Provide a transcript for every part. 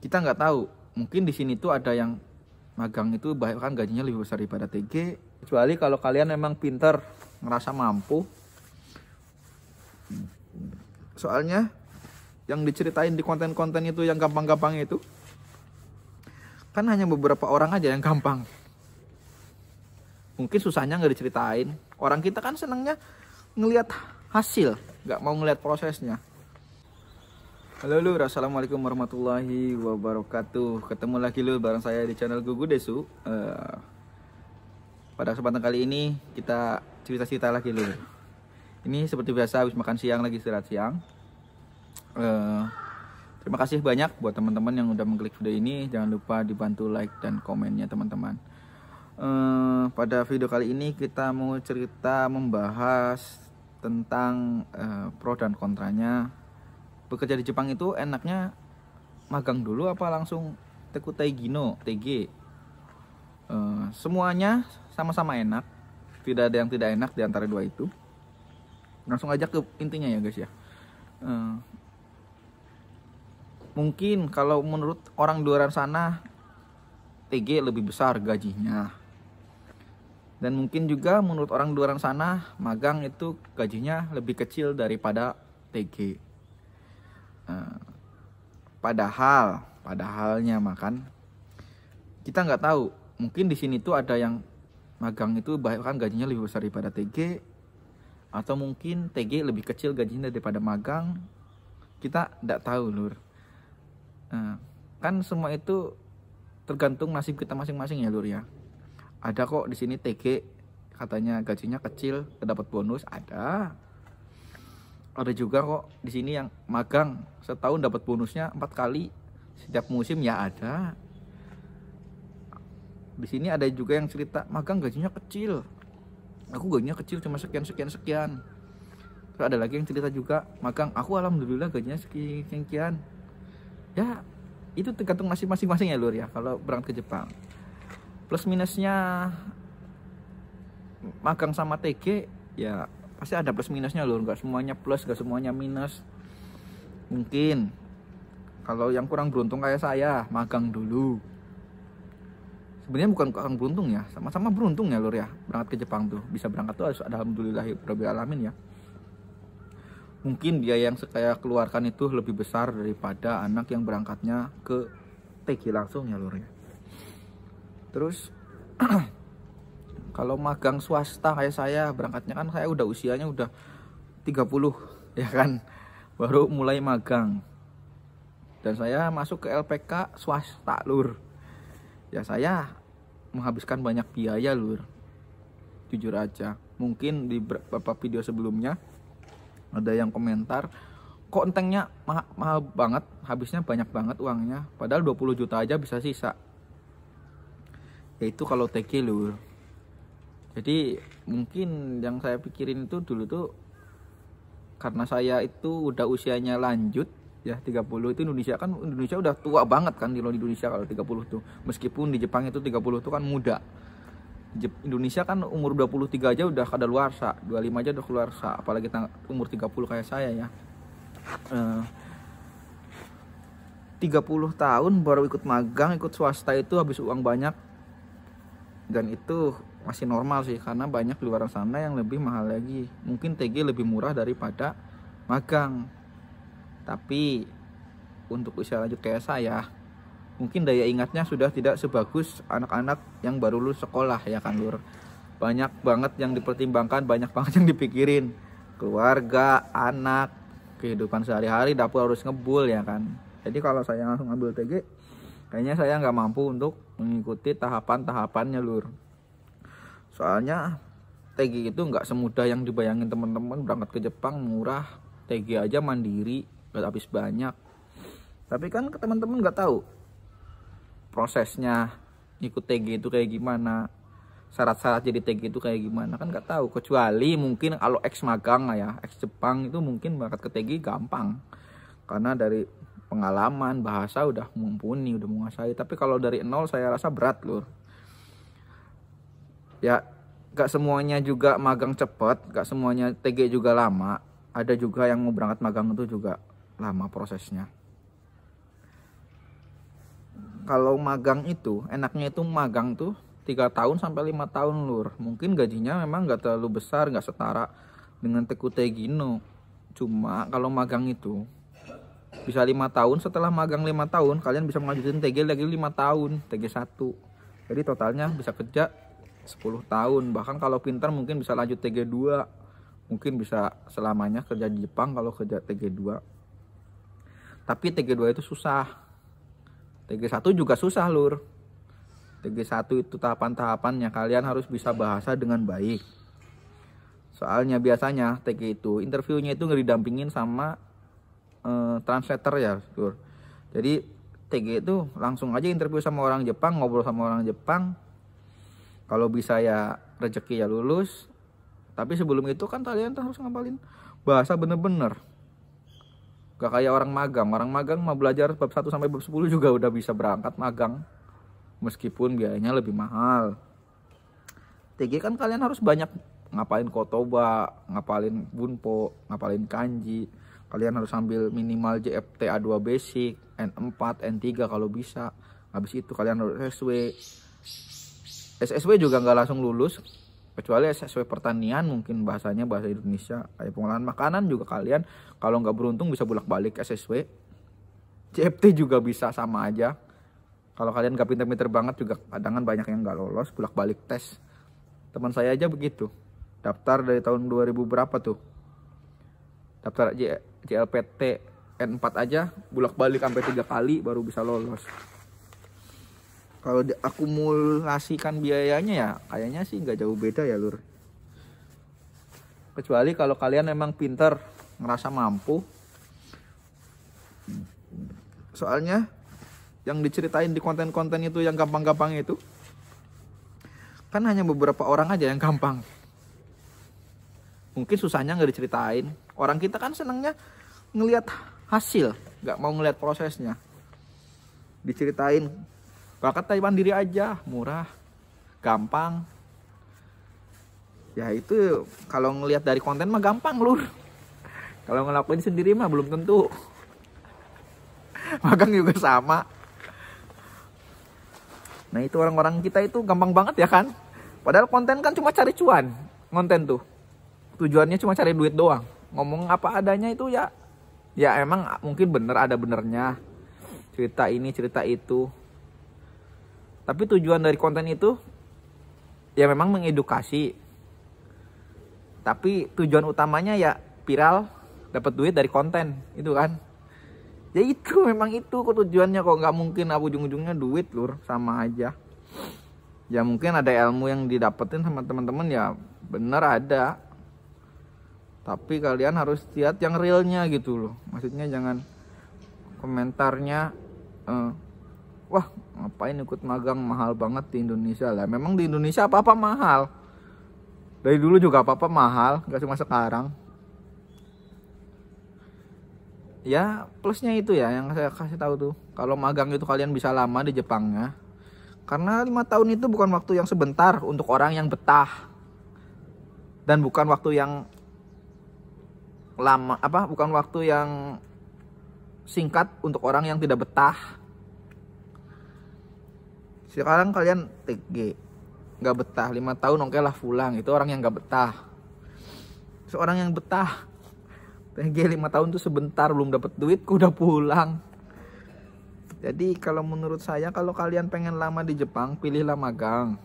kita nggak tahu, mungkin di sini tuh ada yang magang itu bahkan gajinya lebih besar daripada TG, kecuali kalau kalian memang pinter, ngerasa mampu. Soalnya yang diceritain di konten-konten itu yang gampang-gampang itu kan hanya beberapa orang aja yang gampang. Mungkin susahnya nggak diceritain. Orang kita kan senangnya ngelihat hasil, nggak mau ngelihat prosesnya. Halo lur, assalamualaikum warahmatullahi wabarakatuh. Ketemu lagi lur bareng saya di channel Gugu Desu. Pada kesempatan kali ini kita cerita-cerita lagi lur. Ini seperti biasa habis makan siang lagi istirahat siang. Terima kasih banyak buat teman-teman yang udah mengklik video ini. Jangan lupa dibantu like dan komennya teman-teman. Pada video kali ini kita mau cerita membahas tentang pro dan kontranya bekerja di Jepang. Itu enaknya magang dulu apa langsung Tekutaigino TG? Semuanya sama-sama enak, tidak ada yang tidak enak di antara dua itu. Langsung aja ke intinya ya guys ya. Mungkin kalau menurut orang luar sana TG lebih besar gajinya, dan mungkin juga menurut orang luar sana magang itu gajinya lebih kecil daripada TG. Padahalnya makan kita nggak tahu, mungkin di sini tuh ada yang magang itu bahkan gajinya lebih besar daripada TG, atau mungkin TG lebih kecil gajinya daripada magang. Kita nggak tahu lur. Kan semua itu tergantung nasib kita masing-masing ya lur ya. Ada kok di sini TG katanya gajinya kecil dapat bonus, ada juga kok di sini yang magang setahun dapat bonusnya 4 kali setiap musim ya ada. Di sini ada juga yang cerita magang gajinya kecil, aku gajinya kecil cuma sekian. Terus ada lagi yang cerita juga magang aku alhamdulillah gajinya sekian. Ya itu tergantung nasib masing-masing ya lur ya. Kalau berangkat ke Jepang, plus minusnya magang sama TG ya pasti ada plus minusnya lur. Gak semuanya plus, gak semuanya minus. Mungkin kalau yang kurang beruntung kayak saya magang dulu, sebenarnya bukan kurang beruntung ya, sama-sama beruntung ya lur ya. Berangkat ke Jepang tuh bisa berangkat tuh harus ada alhamdulillahirabbil alamin ya. Mungkin biaya yang saya keluarkan itu lebih besar daripada anak yang berangkatnya ke TG langsung ya lur ya. Terus kalau magang swasta kayak saya, berangkatnya kan saya udah usianya udah 30 ya kan, baru mulai magang. Dan saya masuk ke LPK swasta lur. Ya saya menghabiskan banyak biaya lur, jujur aja. Mungkin di beberapa video sebelumnya ada yang komentar, kok entengnya mahal banget, habisnya banyak banget uangnya, padahal 20 juta aja bisa sisa. Yaitu kalau TG lur. Jadi mungkin yang saya pikirin itu dulu tuh karena saya itu udah usianya lanjut ya, 30 itu Indonesia udah tua banget kan. Di Indonesia kalau 30 tuh, meskipun di Jepang itu 30 tuh kan muda. Indonesia kan umur 23 aja udah kadaluarsa, 25 aja udah keluarsa, apalagi umur 30 kayak saya ya. 30 tahun baru ikut magang, ikut swasta itu habis uang banyak. Dan itu masih normal sih, karena banyak di luar sana yang lebih mahal lagi. Mungkin TG lebih murah daripada magang. Tapi untuk usia lanjut kayak saya, mungkin daya ingatnya sudah tidak sebagus anak-anak yang baru lulus sekolah ya kan lur. Banyak banget yang dipertimbangkan, banyak banget yang dipikirin. Keluarga, anak, kehidupan sehari-hari, dapur harus ngebul ya kan. Jadi kalau saya langsung ambil TG, kayaknya saya nggak mampu untuk mengikuti tahapan-tahapannya lur. Soalnya TG itu nggak semudah yang dibayangin teman-teman. Berangkat ke Jepang murah, TG aja mandiri, gak habis banyak. Tapi kan teman-teman nggak tahu prosesnya ikut TG itu kayak gimana, syarat-syarat jadi TG itu kayak gimana, kan nggak tahu. Kecuali mungkin kalau ex magang ya, ex Jepang itu mungkin berangkat ke TG gampang karena dari pengalaman, bahasa udah mumpuni, udah menguasai. Tapi kalau dari nol saya rasa berat lur. Ya gak semuanya juga magang cepet, gak semuanya TG juga lama. Ada juga yang mau berangkat magang itu juga lama prosesnya. kalau magang itu enaknya itu magang tuh 3 tahun sampai 5 tahun lur. Mungkin gajinya memang nggak terlalu besar, nggak setara dengan TQT Gino. Cuma kalau magang itu bisa 5 tahun, setelah magang 5 tahun kalian bisa melanjutin TG lagi 5 tahun, TG 1. Jadi totalnya bisa kerja 10 tahun. Bahkan kalau pintar mungkin bisa lanjut TG 2. Mungkin bisa selamanya kerja di Jepang kalau kerja TG 2. Tapi TG 2 itu susah. TG 1 juga susah lur. TG 1 itu tahapan-tahapannya kalian harus bisa bahasa dengan baik. Soalnya biasanya TG itu interviewnya itu nggak didampingin sama translator ya lur. Jadi TG itu langsung aja interview sama orang Jepang, ngobrol sama orang Jepang. Kalau bisa ya rezeki ya lulus. Tapi sebelum itu kan kalian harus ngapalin bahasa bener-bener. Gak kayak orang magang mau belajar bab 1 sampai bab 10 juga udah bisa berangkat magang. Meskipun biayanya lebih mahal. TG kan kalian harus banyak ngapalin kotoba, ngapalin bunpo, ngapalin kanji. Kalian harus ambil minimal JFT A2 basic, N4, N3 kalau bisa. Habis itu kalian harus SSW. SSW juga nggak langsung lulus. Kecuali SSW pertanian mungkin bahasanya bahasa Indonesia. Kayak pengolahan makanan juga kalian kalau nggak beruntung bisa bolak-balik SSW. JFT juga bisa sama aja. Kalau kalian gak pinter-pinter banget juga kadang banyak yang gak lolos bolak-balik tes. Teman saya aja begitu. Daftar dari tahun 2000 berapa tuh. Daftar JLPT N4 aja bolak-balik sampai 3 kali baru bisa lolos. Kalau diakumulasikan biayanya ya kayaknya sih gak jauh beda ya lur. Kecuali kalau kalian emang pinter, ngerasa mampu. Soalnya yang diceritain di konten-konten itu yang gampang-gampang itu kan hanya beberapa orang aja yang gampang. Mungkin susahnya nggak diceritain. Orang kita kan senangnya ngelihat hasil, nggak mau ngelihat prosesnya. Diceritain bakat mandiri aja, murah, gampang. Ya itu kalau ngelihat dari konten mah gampang lur. Kalau ngelakuin sendiri mah belum tentu. Magang juga sama. Nah itu orang-orang kita itu gampang banget ya kan. Padahal konten kan cuma cari cuan. Konten tuh tujuannya cuma cari duit doang. Ngomong apa adanya itu ya emang mungkin bener ada benernya. Cerita ini cerita itu. Tapi tujuan dari konten itu ya memang mengedukasi. Tapi tujuan utamanya ya viral, dapat duit dari konten itu kan. Ya itu memang itu kok tujuannya, kok nggak mungkin ujung-ujungnya duit lur, sama aja. Ya mungkin ada ilmu yang didapetin sama teman-teman ya bener ada. Tapi kalian harus lihat yang realnya gitu loh. Maksudnya jangan komentarnya wah ngapain ikut magang mahal banget di Indonesia lah. Memang di Indonesia apa-apa mahal. Dari dulu juga apa-apa mahal, nggak cuma sekarang. Ya plusnya itu ya yang saya kasih tahu tuh, kalau magang itu kalian bisa lama di Jepangnya karena 5 tahun itu bukan waktu yang sebentar untuk orang yang betah, dan bukan waktu yang lama bukan waktu yang singkat untuk orang yang tidak betah. Sekarang kalian TG nggak betah 5 tahun, oke lah pulang, itu orang yang nggak betah. Seorang yang betah TG 5 tahun tuh sebentar, belum dapat duit kok udah pulang. Jadi kalau menurut saya kalau kalian pengen lama di Jepang, pilihlah magang.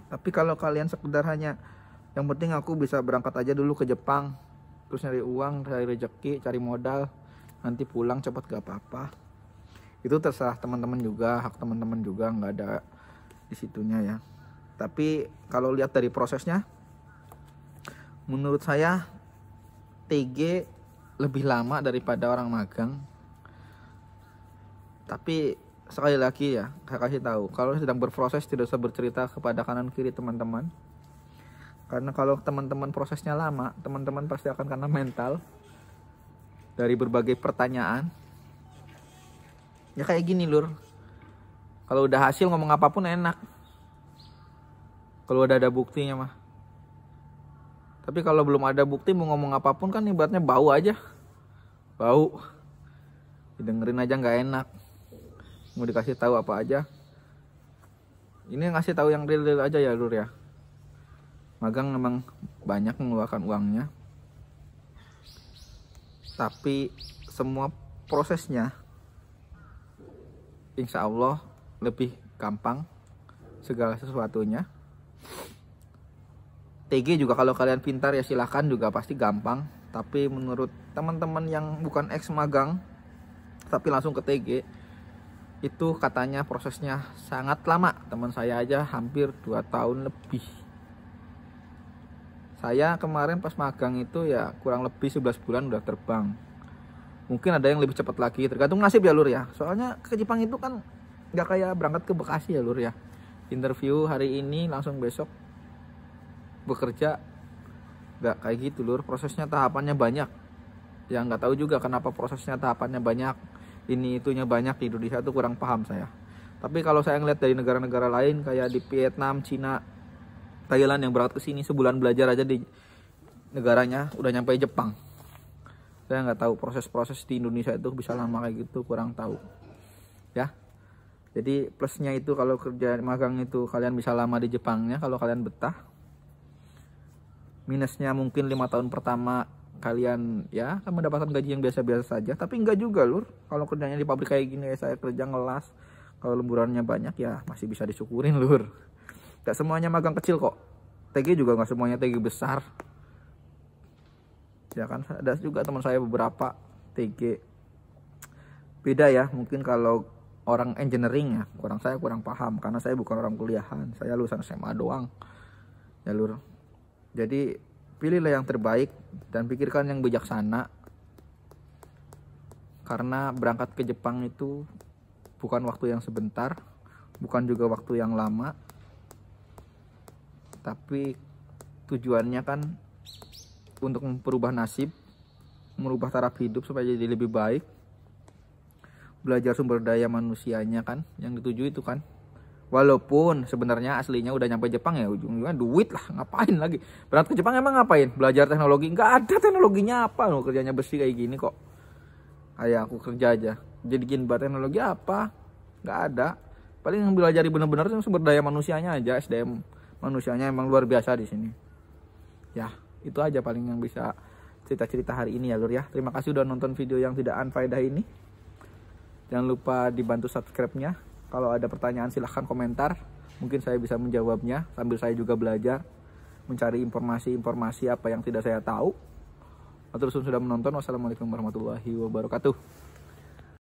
Tapi kalau kalian sekedar hanya yang penting aku bisa berangkat aja dulu ke Jepang, terus nyari uang, cari rezeki, cari modal, nanti pulang cepat gak apa-apa. Itu terserah teman-teman juga, hak teman-teman juga, nggak ada di situnya ya. Tapi kalau lihat dari prosesnya, menurut saya TG lebih lama daripada orang magang. Tapi sekali lagi ya, saya kasih tahu, kalau sedang berproses tidak usah bercerita kepada kanan kiri teman-teman. Karena kalau teman-teman prosesnya lama, teman-teman pasti akan kena mental dari berbagai pertanyaan. Ya kayak gini lur, kalau udah hasil ngomong apapun enak, kalau udah ada buktinya mah. Tapi kalau belum ada bukti mau ngomong apapun kan ibaratnya bau aja. Bau. Dengerin aja nggak enak. mau dikasih tahu apa aja. Ini ngasih tahu yang real aja ya lur ya. Magang memang banyak mengeluarkan uangnya, tapi semua prosesnya insya Allah lebih gampang segala sesuatunya. TG juga kalau kalian pintar ya silahkan, juga pasti gampang. Tapi menurut teman-teman yang bukan ex magang tapi langsung ke TG, itu katanya prosesnya sangat lama. Teman saya aja hampir 2 tahun lebih. Saya kemarin pas magang itu ya kurang lebih 11 bulan udah terbang. Mungkin ada yang lebih cepat lagi, tergantung nasib ya lur ya. Soalnya ke Jepang itu kan nggak kayak berangkat ke Bekasi ya lur ya. Interview hari ini langsung besok bekerja, nggak kayak gitu lur. Prosesnya tahapannya banyak. Yang nggak tahu juga kenapa prosesnya tahapannya banyak, ini itunya banyak. Di Indonesia tuh kurang paham saya. Tapi kalau saya ngeliat dari negara-negara lain kayak di Vietnam, Cina, Thailand yang berangkat ke sini sebulan belajar aja di negaranya udah nyampe Jepang. Saya nggak tahu proses-proses di Indonesia itu bisa lama kayak gitu, kurang tahu ya. Jadi plusnya itu kalau kerja magang itu kalian bisa lama di Jepangnya kalau kalian betah. Minusnya mungkin 5 tahun pertama kalian ya akan mendapatkan gaji yang biasa-biasa saja. Tapi enggak juga lur, kalau kerjanya di pabrik kayak gini ya, saya kerja ngelas, kalau lemburannya banyak ya masih bisa disyukurin lur. Gak semuanya magang kecil kok. TG juga gak semuanya TG besar. Ya kan, ada juga teman saya beberapa TG. Beda ya, mungkin kalau orang engineering ya, saya kurang paham karena saya bukan orang kuliahan. Saya lulusan SMA doang. Ya lur. Jadi pilihlah yang terbaik dan pikirkan yang bijaksana. Karena berangkat ke Jepang itu bukan waktu yang sebentar, bukan juga waktu yang lama. Tapi tujuannya kan untuk memperubah nasib, merubah taraf hidup supaya jadi lebih baik. Belajar sumber daya manusianya kan yang dituju itu kan. Walaupun sebenarnya aslinya udah nyampe Jepang ya ujung-ujungnya duit lah, ngapain lagi. Berangkat ke Jepang emang ngapain? Belajar teknologi? Nggak ada teknologinya apa loh, kerjanya besi kayak gini kok. Kayak aku kerja aja. Jadi gini, teknologi apa? Nggak ada. Paling yang belajar bener-bener sumber daya manusianya aja, SDM manusianya emang luar biasa di sini. Ya, itu aja paling yang bisa cerita-cerita hari ini ya lur ya. Terima kasih udah nonton video yang tidak unfaedah ini. Jangan lupa dibantu subscribe-nya. Kalau ada pertanyaan silahkan komentar. Mungkin saya bisa menjawabnya sambil saya juga belajar mencari informasi-informasi apa yang tidak saya tahu. Matur suwun sudah menonton. Wassalamualaikum warahmatullahi wabarakatuh.